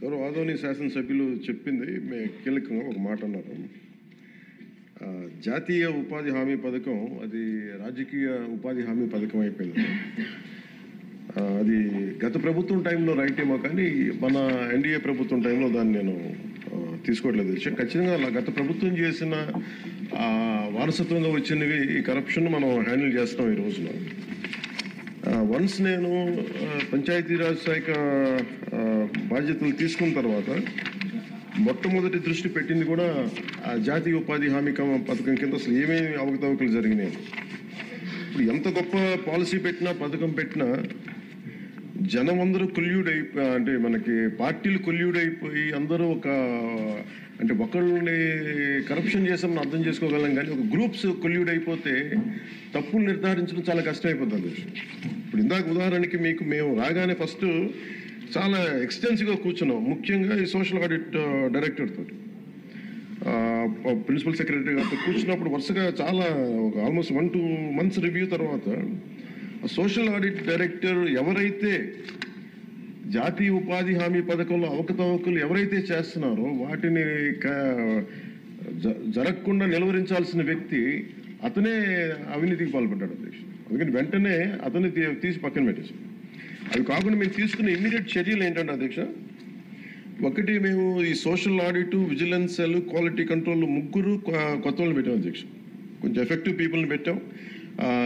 గౌరవ ఆదోని శాసనసభ్యులు చెప్పింది కీలకంగా ఒక మాట అన్నారు. జాతీయ ఉపాధి హామీ పథకం అది రాజకీయ ఉపాధి హామీ పథకం అయిపోయింది. అది గత ప్రభుత్వం టైంలో రైట్ ఏమో, కానీ మన ఎన్డీఏ ప్రభుత్వం టైంలో దాన్ని నేను తీసుకోవట్లేదు. ఖచ్చితంగా గత ప్రభుత్వం చేసిన వారసత్వంగా వచ్చినవి ఈ కరప్షన్ మనం హ్యాండిల్ చేస్తాం ఈ రోజున. వన్స్ నేను పంచాయతీరాజ్ శాఖ బాధ్యతలు తీసుకున్న తర్వాత మొట్టమొదటి దృష్టి పెట్టింది కూడా జాతీయ ఉపాధి హామీ పథకం కింద అసలు ఏమేమి అవకతవకలు జరిగినాయి. ఇప్పుడు ఎంత గొప్ప పాలసీ పెట్టినా పథకం పెట్టినా జనం అందరూ అంటే మనకి పార్టీలు కొల్యూడైపోయి అందరూ అంటే ఒకళ్ళని కరప్షన్ చేసామని అర్థం చేసుకోగలం, కానీ ఒక గ్రూప్స్ కొల్యూడైపోతే తప్పులు నిర్ధారించడం చాలా కష్టమైపోతుంది. ఇప్పుడు ఇందాక ఉదాహరణకి మేము రాగానే ఫస్ట్ చాలా ఎక్స్టెన్సివ్గా కూర్చున్నాం, ముఖ్యంగా ఈ సోషల్ ఆడిట్ డైరెక్టర్ తోటి, ప్రిన్సిపల్ సెక్రటరీ గారితో కూర్చున్నప్పుడు వరుసగా చాలా ఆల్మోస్ట్ 1-2 months రివ్యూ తర్వాత సోషల్ ఆడిట్ డైరెక్టర్ ఎవరైతే జాతీయ ఉపాధి హామీ పథకంలో అవకతవకలు ఎవరైతే చేస్తున్నారో వాటిని జరగకుండా నిలువరించాల్సిన వ్యక్తి అతనే అవినీతికి పాల్పడ్డాడు అధ్యక్షుడు. అందుకని వెంటనే అతన్ని తీసి పక్కన పెట్టేసి, అవి కాకుండా మేము తీసుకున్న ఇమ్మీడియట్ చర్యలు ఏంటంటే అధ్యక్ష, ఒకటి మేము ఈ social audit, vigilance cell, quality control 3 కొత్త వాళ్ళని పెట్టాం అధ్యక్ష. కొంచెం ఎఫెక్టివ్ పీపుల్ని పెట్టాం.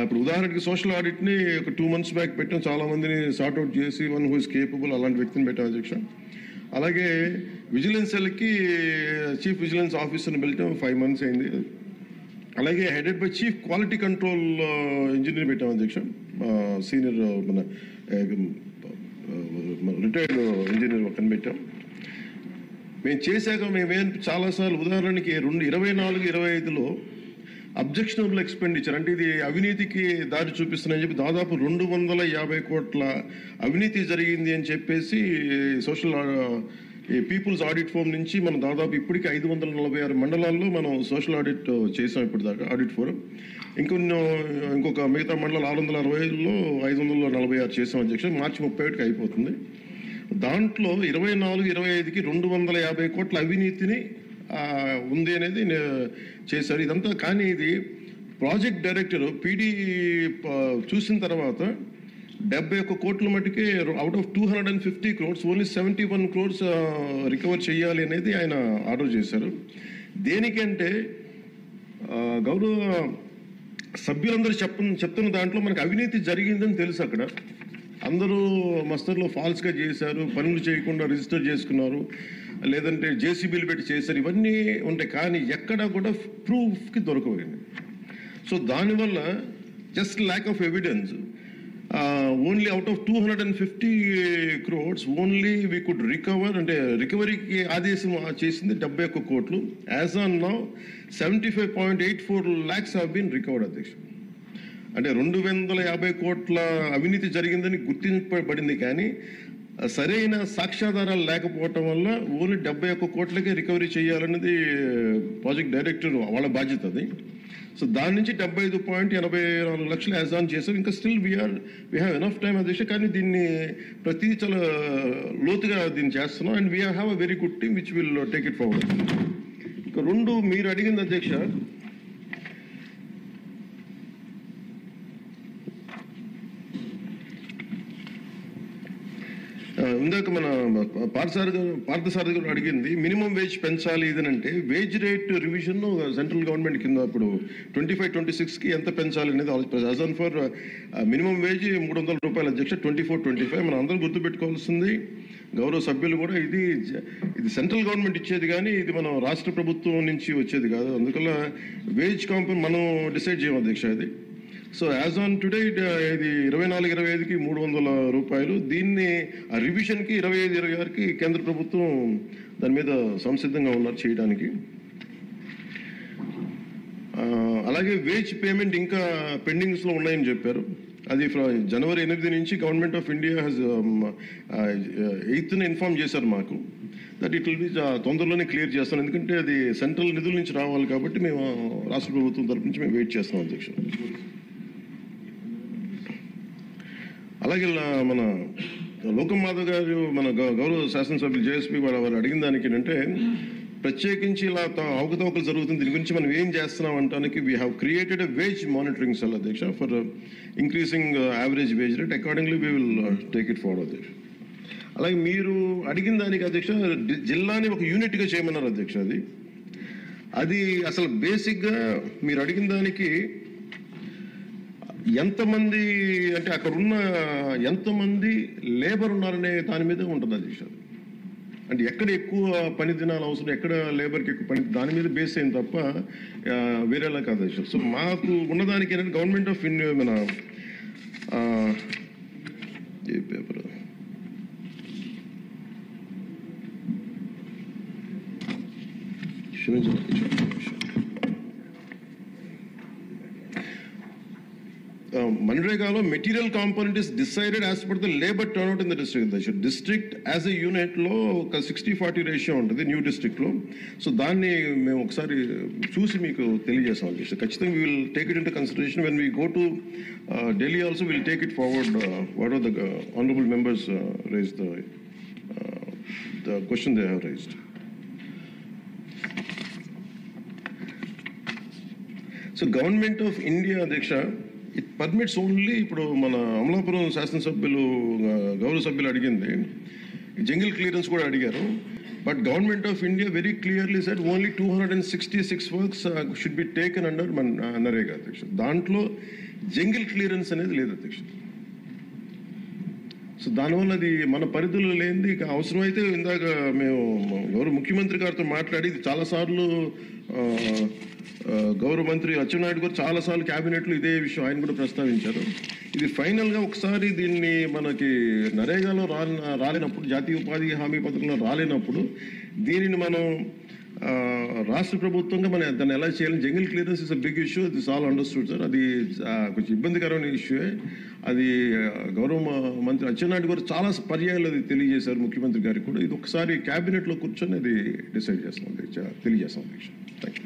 ఇప్పుడు ఉదాహరణకి సోషల్ ఆడిట్ని ఒక 2 months బ్యాక్ పెట్టాం, చాలా మందిని సార్ట్అవుట్ చేసి వన్ హూ ఇస్ కేపబుల్ అలాంటి వ్యక్తిని పెట్టాం అధ్యక్ష. అలాగే విజిలెన్స్ సెల్కి చీఫ్ విజిలెన్స్ ఆఫీసర్ని పెట్టాం, 5 months అయింది. అలాగే headed by chief quality control engineer పెట్టాం అధ్యక్ష, సీనియర్ మన రిటైర్డ్ ఇంజనీర్ ఒకరిని పెట్టాం. మేము చేశాక మేమేం చాలాసార్లు ఉదాహరణకి 2024-25లో అబ్జెక్షనబుల్ ఎక్స్పెండిచర్ అంటే ఇది అవినీతికి దారి చూపిస్తున్నాయని చెప్పి దాదాపు 250 కోట్ల అవినీతి జరిగింది అని చెప్పేసి సోషల్ పీపుల్స్ ఆడిట్ ఫోరం నుంచి మనం దాదాపు ఇప్పటికీ 546 మండలాల్లో మనం సోషల్ ఆడిట్ చేసాం ఇప్పటిదాకా ఆడిట్ ఫోరం. ఇంకొక మిగతా మండలాలు 665లో 546 చేసాం అధ్యక్ష. మార్చి 31కి అయిపోతుంది. దాంట్లో 24-25కి 250 కోట్ల అవినీతిని ఉంది అనేది చేశారు ఇదంతా. కానీ ఇది ప్రాజెక్ట్ డైరెక్టర్ పీడీ చూసిన తర్వాత 71 కోట్ల మటుకే out of 250 crores only 71 crores recover చేయాలి అనేది ఆయన ఆర్డర్ చేశారు. దేనికంటే గౌరవ సభ్యులందరూ చెప్తున్న దాంట్లో మనకు అవినీతి జరిగిందని తెలుసు. అక్కడ అందరూ మస్తర్లో ఫాల్స్గా చేశారు, పనులు చేయకుండా రిజిస్టర్ చేసుకున్నారు, లేదంటే జేసీబీలు పెట్టి చేశారు, ఇవన్నీ ఉంటాయి. కానీ ఎక్కడా కూడా ప్రూఫ్కి దొరకవండి. సో దానివల్ల just lack of evidence only out of 250 crores only we could recover, అంటే రికవరీకి ఆదేశం చేసింది 71 కోట్లు. As on now 75.84 lakhs have been recovered అధ్యక్ష. అంటే 250 కోట్ల అవినీతి జరిగిందని గుర్తింపబడింది, కానీ సరైన సాక్ష్యాధారాలు లేకపోవటం వల్ల ఓన్లీ 71 కోట్లకే రికవరీ చేయాలన్నది ప్రాజెక్ట్ డైరెక్టర్ వాళ్ళ బాధ్యత అది. సో దాని నుంచి 75.84 లక్షలు యాజ్ ఆన్ చేశారు. ఇంకా still we have enough time అధ్యక్ష, కానీ దీన్ని ప్రతి చాలా లోతుగా దీన్ని చేస్తున్నాం. And we have a very good team which will take it forward. ఇంకా 2 మీరు అడిగింది అధ్యక్ష, ఇందాక మన పార్థసారథి గారు అడిగింది మినిమం వేజ్ పెంచాలి ఇదనంటే, wage rate revision central government కింద ఇప్పుడు 25-26కి ఎంత పెంచాలి అనేది as on for minimum wage 300 రూపాయలు అధ్యక్ష. 24-25 మనం అందరం గుర్తుపెట్టుకోవాల్సింది, గౌరవ సభ్యులు కూడా, ఇది సెంట్రల్ గవర్నమెంట్ ఇచ్చేది కానీ ఇది మనం రాష్ట్ర ప్రభుత్వం నుంచి వచ్చేది కాదు. అందువల్ల వేజ్ కాంపౌండ్ మనం డిసైడ్ చేయం అధ్యక్ష ఇది. సో యాజ్ ఆన్ టుడే ఇది 24-25కి 300 రూపాయలు. దీన్ని ఆ రివిజన్కి 25-26కి కేంద్ర ప్రభుత్వం దాని మీద సంసిద్ధంగా ఉన్నారు చేయడానికి. అలాగే వేజ్ పేమెంట్ ఇంకా పెండింగ్స్లో ఉన్నాయని చెప్పారు. అది జనవరి 8 నుంచి government of India has 8th inform చేశారు మాకు దట్ ఇట్ విల్ బి తొందరలోనే క్లియర్ చేస్తాం. ఎందుకంటే అది సెంట్రల్ నిధుల నుంచి రావాలి కాబట్టి మేము రాష్ట్ర ప్రభుత్వం తరపు నుంచి మేము వెయిట్ చేస్తాం అధ్యక్షుడు. అలాగే మన లోకం మాధవ్ గారు మన గౌరవ శాసనసభ్యులు జేఎస్పీ వారు అడిగిన దానికి ఏంటంటే ప్రత్యేకించి ఇలా అవకతవకలు జరుగుతుంది, దీని గురించి మనం ఏం చేస్తున్నాం అంటానికి we have created a wage monitoring cell అధ్యక్ష for increasing average wage rate. Accordingly we will take it forward అధ్యక్ష. అలాగే మీరు అడిగిన దానికి అధ్యక్ష జిల్లాని ఒక యూనిట్గా చేయమన్నారు అధ్యక్ష. అది అసలు బేసిక్గా మీరు అడిగిన దానికి ఎంతమంది అంటే అక్కడ ఉన్న ఎంతమంది లేబర్ ఉన్నారనే దాని మీద ఉంటుంది అధ్యక్ష. అంటే ఎక్కడ ఎక్కువ పని దినాలు అవసరం, ఎక్కడ లేబర్కి ఎక్కువ పని, దాని మీద బేస్ అయింది తప్ప వేరేలా కాదు అధ్యక్ష. సో మాకు ఉన్నదానికి ఏంటంటే గవర్నమెంట్ ఆఫ్ ఇండియా మన ఏ పేపర్ మన్రేగాలో material component is decided as per the labour turnout in the district. District as a యూనిట్లో ఒక 60-40 రేషియో ఉంటుంది న్యూ డిస్ట్రిక్ట్లో. సో దాన్ని మేము ఒకసారి చూసి మీకు తెలియజేస్తాం అధ్యక్ష. ఖచ్చితంగా we will take it into consideration when we go to Delhi also will take it forward what are the honourable members raise the question they have raised. So government of India అధ్యక్ష it permits only, ఇప్పుడు మన అమలాపురం శాసనసభ్యులు గౌరవ సభ్యులు అడిగింది jungle clearance కూడా అడిగారు. But government of India very clearly said only 266 works should be taken under NREGA అధ్యక్ష. దాంట్లో జంగిల్ క్లియరెన్స్ అనేది లేదు అధ్యక్ష. సో దానివల్ల అది మన పరిధిలో లేనిది. ఇక అవసరమైతే ఇందాక మేము గౌరవ ముఖ్యమంత్రి గారితో మాట్లాడి ఇది చాలాసార్లు గౌరవ మంత్రి అచ్చెన్నాయుడు గారు చాలాసార్లు క్యాబినెట్లో ఇదే విషయం ఆయన కూడా ప్రస్తావించారు. ఇది ఫైనల్గా ఒకసారి దీన్ని మనకి నరేగాలో రాలేనప్పుడు, జాతీయ ఉపాధి హామీ పథకంలో రాలేనప్పుడు దీనిని మనం రాష్ట్ర ప్రభుత్వంగా మనం దాన్ని ఎలా చేయాలి. Jungle clearance is a big issue, this all understood sir. అది కొంచెం ఇబ్బందికరమైన ఇష్యూయే. అది గౌరవ మంత్రి అచ్చెన్నాయుడు గారు చాలా పర్యాయాలు అది తెలియజేశారు ముఖ్యమంత్రి గారికి కూడా. ఇది ఒకసారి క్యాబినెట్లో కూర్చొని అది డిసైడ్ చేస్తాం అధ్యక్ష, తెలియజేస్తాం అధ్యక్ష. Thank you.